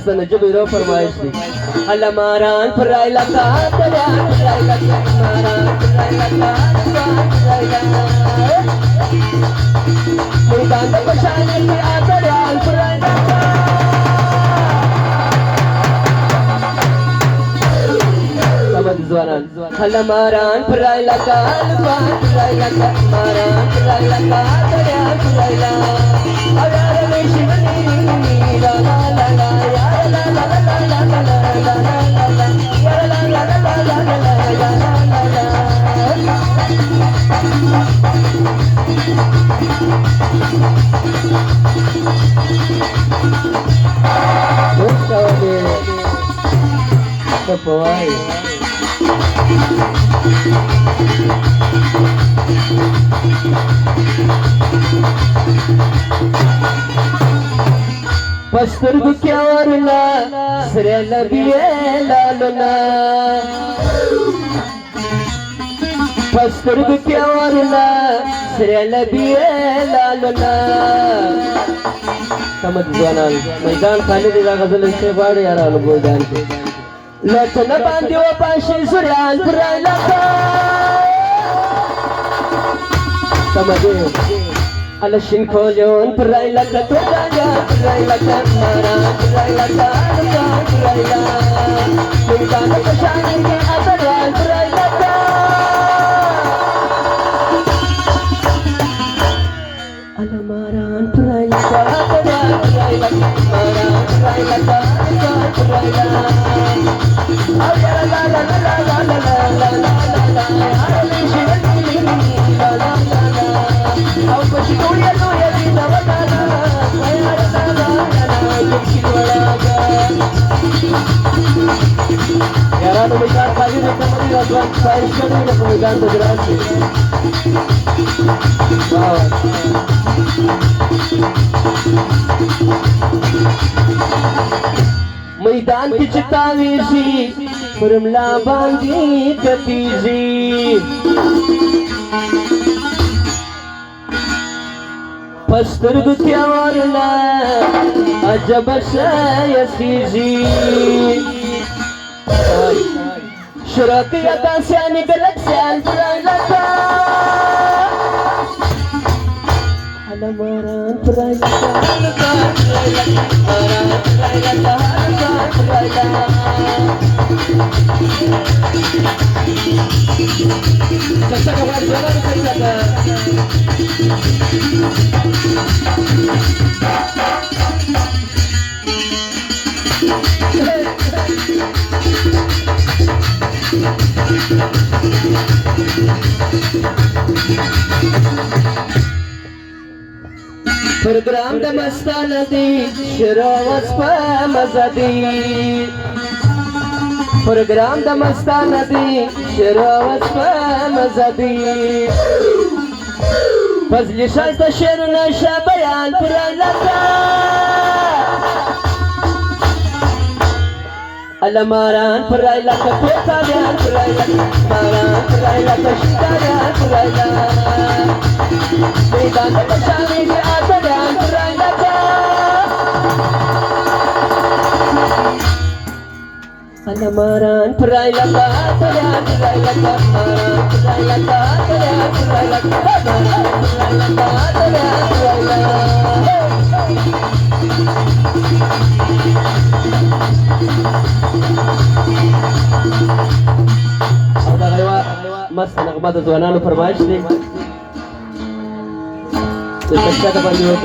خاص د نجیب ایرو فرمایش دی الله ماران پرای لکا تریان پرای لکا ماران پرای لکا پرای لکا میدان د پشانی کی آتریان پرای لکا سمد زوانان الله ماران پرای لکا پرای لکا ماران پرای لکا تریان پرای لکا اگر میشنی لا لا لا لا یا لا لا لا لا لا لا لا لا یا لا لا لا لا لا لا لا Ustadi Kepoai Pastor Bukyarna Sre Nabiye Laluna Pastor Bukyarna Sre Nabiye Laluna Samad Zanan Maidan Khalid da ghazal shehwar yaran bodan ke Latna bandi o pashi suryan purai laka Samad Alashin kolyon purai laka todaja purai laka mara purai laka purai laka Maidan pashani ke ataran purai laka Alamaran purai laka purai laka mara purai laka purai laka Oh la la la la la la la la la la Alishin la la la la Oh pashi toya toya dina wadana Maya la la la la yekil walaga Yaran umidar khali ne kamari radwan faish kari ne umidar gujarat se Wow मैदान की चितावीसी फुरमला बांधी कतीजी पस्तर गुत्या Varna अजब यसीजी शराकी अदा सियानी गलत सियाल पुराई लगा Alamaran purai laka purai laka maran purai laka purai laka Sasa kawan jalan purai laka Program da mastana di Shirovas pa mazadi Program da mastana di Shirovas pa mazadi Fazli shaysta shirna shabayan purai laka Alamaran purai laka pekarian purai laka Maran purai laka shikarian purai laka Maidan da pashani ki ataran purai laka Alamaran purai laka ataran purai laka Maran purai laka ataran purai laka Maran purai laka ataran purai laka Ada kaywa mas anak mata tuananu farmaish ni Terus kita dapat juga